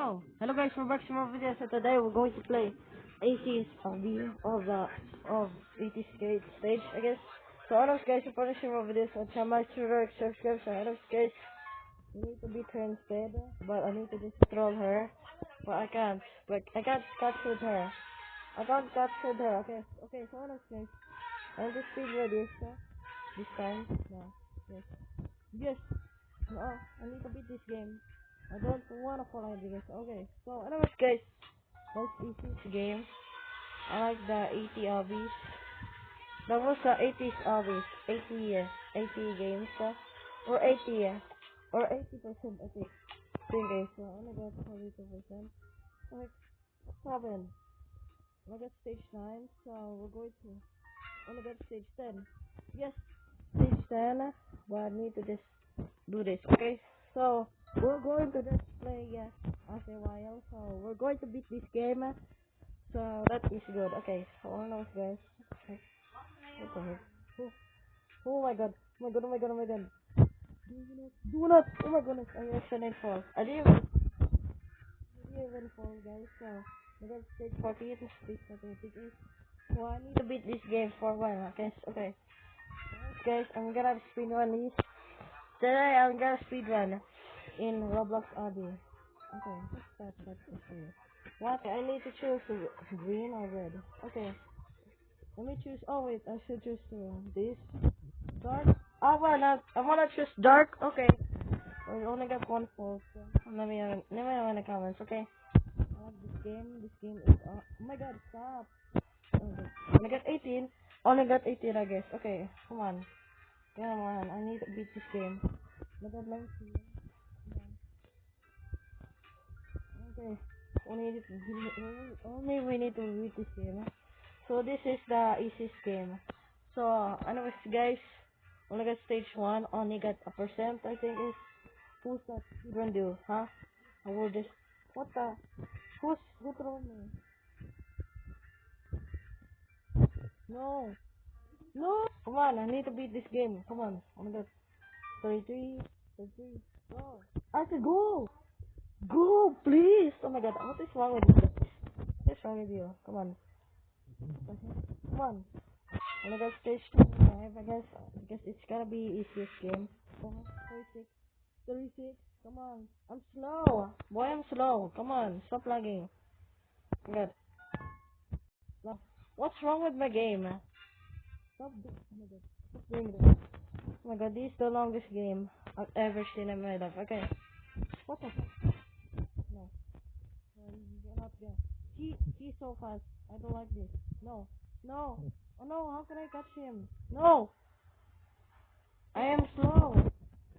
Hello guys, we're back to more videos. So today we're going to play AC's view of 80 stage, I guess. So I know guys, you're punishing more videos on channel to subscribe. So I know guys, I need to beat her instead, but I need to just troll her. But I can't. But I can't catch with her. I can't catch with her. Okay. So I know guys, I'll just speed ready. This time, no, yes. No, I need to beat this game. I don't wanna fall into this. Okay, so anyways guys, let's beat this game. I like the 80 obbies. That was the 80s obbies. 80 games, or 80, or 80%, I think. Okay, so I only got 42%. Like, 7. I got stage 9, so we're going to only got stage 10. Yes, stage 10, but I need to just do this, okay? So, we're going to just play after a while, so we're going to beat this game, so that is good. Okay, so all those guys, okay. What the heck? Oh my god, oh my god. Do not, oh my goodness, I accidentally fall. I didn't even fall, guys, so, I got stage 48, stage 48, so I need to beat this game for a while, okay? Okay. Guys, I'm gonna speedrun this. Today I'm gonna speedrun in Roblox Obby. Okay, let's start that. What? I need to choose green or red. Okay, let me choose. Oh wait, I should choose this dark. I wanna choose dark. Okay, I only got one fault. So let me know in the comments. Okay. I like this game. This game is. Oh my god, stop. Okay. Only got 18. Only got 18, I guess. Okay, come on. Come on, I need to beat this game. Let me see. Okay. Only we need to beat this game. So this is the easiest game. So anyways guys, only got stage 1, only got a percent I think is who's that speedrun do, huh? I will just what the who throw me? No. No, come on, I need to beat this game. Come on. Only got 33, 33. Go. I said go! Go, please! Oh my god, what is wrong with you? What is wrong with you? Come on. Come on. Only got stage 25, I guess. Because it's gonna be easiest game. 36. 36. Come on. I'm slow. Boy, I'm slow. Come on. Stop lagging. Good. No. What's wrong with my game? Oh my god. Stop doing this. Oh my god, this is the longest game I've ever seen in my life. Okay. What the heck? No. You're not there. He's so fast. I don't like this. No. No. Oh no, how can I catch him? No. I am slow.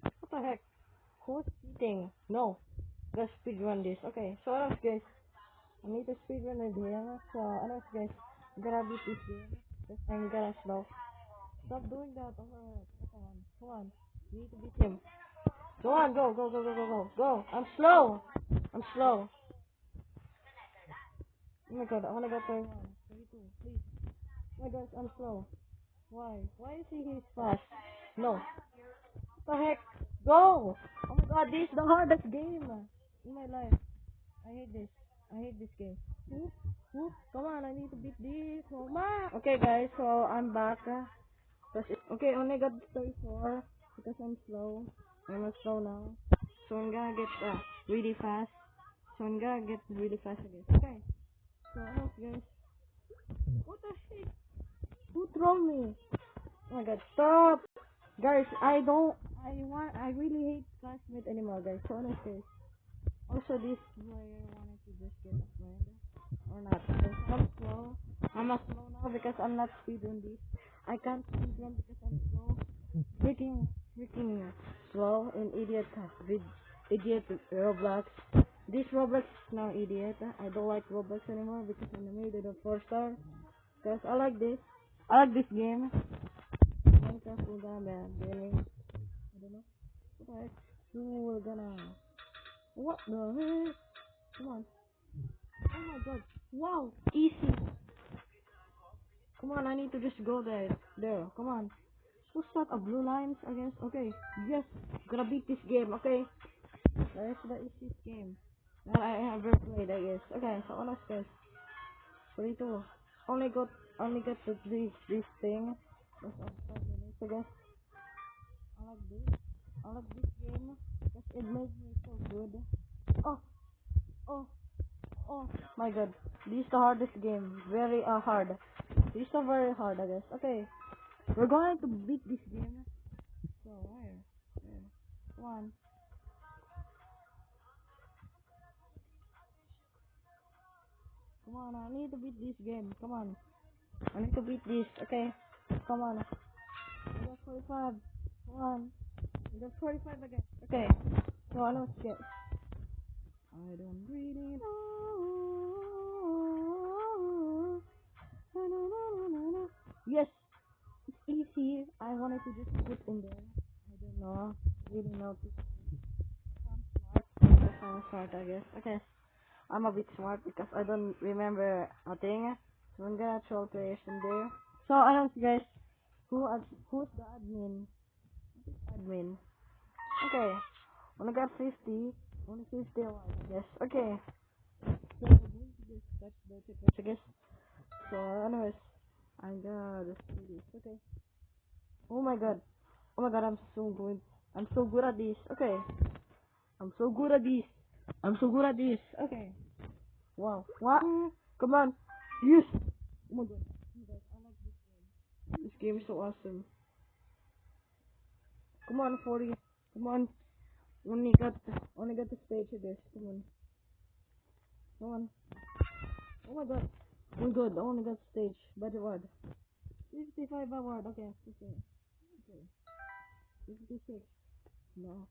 What the heck? Who's cheating? No. Let's speedrun this. Okay, so what else guys? I need to speedrun the game. So what else guys? I'm gonna beat this game. Just I'm gonna slow. Stop doing that. Oh my god. Come on. Come on. You need to beat him. Go on, go. I'm slow. I'm slow. Oh my god, I wanna go 31. 32, please. Oh my gosh, I'm slow. Why? Why is he's fast? No. What the heck? Go! Oh my god, this is the hardest game in my life. I hate this. I hate this game. Whoop, whoop. Come on, I need to beat this. Oh my. Okay guys, so I'm back. Okay, only got 34 because I'm slow. I'm slow now. So I'm gonna get really fast. So I'm gonna get really fast again. Okay. So guys. What the heck? Who throw me? Oh my god, stop! Guys, I really hate classmate anymore, guys. So honestly. Also, this player wanted to just get a friend. Or not. So I'm slow. I'm a slow now because I'm not speedrun this. I can't speedrun because I'm slow. Freaking slow and idiot with idiot Roblox. This Roblox is now idiot. I don't like Roblox anymore because I'm made it a 4-star. Because I like this. I like this game. Minecraft will gonna gaming. I don't know. What the heck? Who will gonna? What the heck? Come on. Oh my god. Wow. Easy. Come on, I need to just go there. There. Come on. Who's that? A blue lines, I guess. Okay. Yes. Gonna beat this game. Okay. That's the easiest game. that I ever played, I guess. Okay, so honest guys. 42. Only got to this thing. Just of 5 minutes, I guess. I like this. I like this game because it makes me so good. Oh, oh, oh my god. This is the hardest game. Very hard. This is very hard, I guess. Okay. We're going to beat this game. So where? Come on. Come on, I need to beat this game. Come on. I need to beat this. Okay. Come on. We got 45. Come on. We got 45 again. Okay. So I don't get. I don't really know. Yes. It's easy. I wanted to just put in there. I don't know. Really know. I'm smart. I'm smart, I guess. Okay. I'm a bit smart because I don't remember a thing. So I'm gonna throw players in there. So I don't guys who's the admin? Admin. Okay. Only got 50. Only 50 alive, I guess. Okay. So I'm going to just touch the tickets, I guess. So anyways, I'm gonna just do this. Okay. Oh my god. Oh my god, I'm so good. I'm so good at this. Okay. I'm so good at this. I'm so good at this. Okay. Wow. What? Come on. Yes. Oh my god. You guys, I like this game. This game is so awesome. Come on, 40. Come on. Only got the stage of this. Come on. Come on. Oh my god. Oh my god. I only got stage. Better word. 55 award. Okay. Okay. 56. No.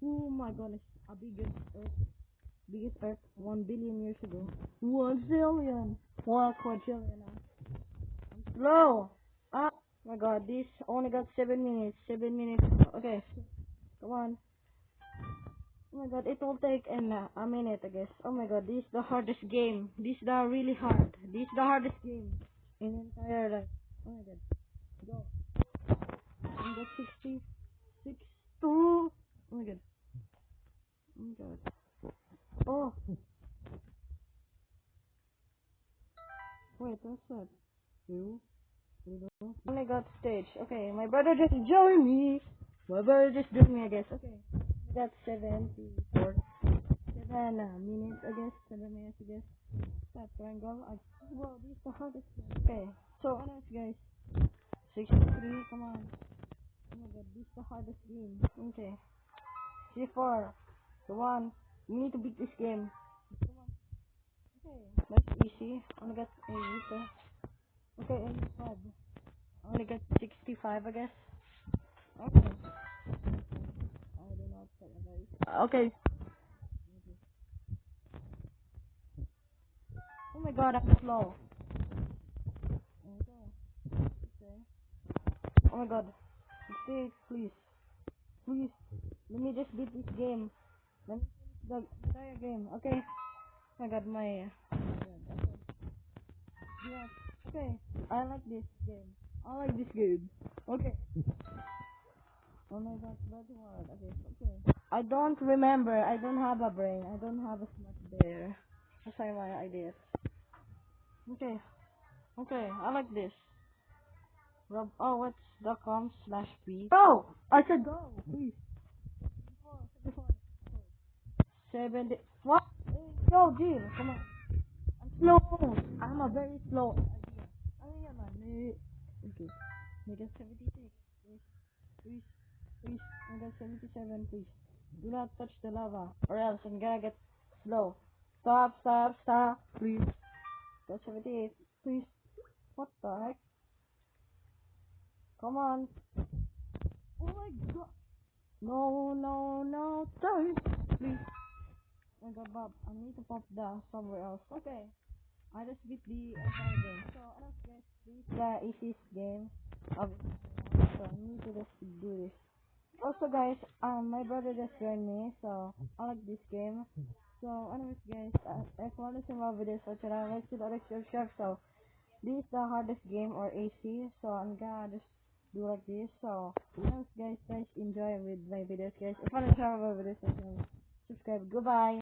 Oh my goodness. A biggest earth. Biggest earth. 1 billion years ago. 1 zillion. 1 quadrillion. Slow. Ah. Oh my god. This only got 7 minutes. 7 minutes. Okay. Come on. Oh my god, it will take a minute, I guess. Oh my god, this is the hardest game. This is the really hard. This is the hardest game in entire life. Oh my god. Go. I got 66. Oh my god. Oh my god. Oh. Wait, what's that? You? Only got stage. Okay, my brother just joined me. My brother just joined me, I guess. Okay. That's 74. 7 minutes, I guess. 7 minutes, I guess. That triangle. Well, this is the hardest one. Okay, so honest guys. 63, come on. Oh my god, this is the hardest game. Okay. 64. The one. We need to beat this game. Come on. Okay. That's easy. Only got 8. Okay, 85. Only got 65, I guess. Okay. I don't know what to say. Okay. Oh my god, I'm slow. Okay. Okay. Oh my god. Stay, please. Please. Let me just beat this game. Let me finish the entire game. Okay. I got my. Yeah. Okay. I like this game. I like this game. Okay. Oh my god, that's hard. Okay. I don't remember. I don't have a brain. I don't have a smart there. That's why my ideas. Okay. Okay. I like this. Rob. Oh, what's the com/p? Go. I said go. Please. 70. What? Yo, Jill. Come on. I'm slow. I'm a very slow. Ayun naman. Okay. Mega 76. Please. Please. Mega 77, please. Do not touch the lava. Or else I'm gonna get slow. Stop, stop, stop. Please. Mega 78. Please. What the heck? Come on. Oh my god. No, no, no. Sorry. Please. Oh my god, Bob. I need to pop the somewhere else. Okay. I just beat the entire game. So, I don't guess this is the easiest game of so I need to just do this. Also guys, my brother just joined me, so I like this game. So anyways guys, if you want to see more videos for channel, let's do the subscribe. So this is the hardest game or AC, so I'm gonna just do like this. So anyways guys, enjoy with my videos guys. If you want to see more videos, subscribe. Goodbye.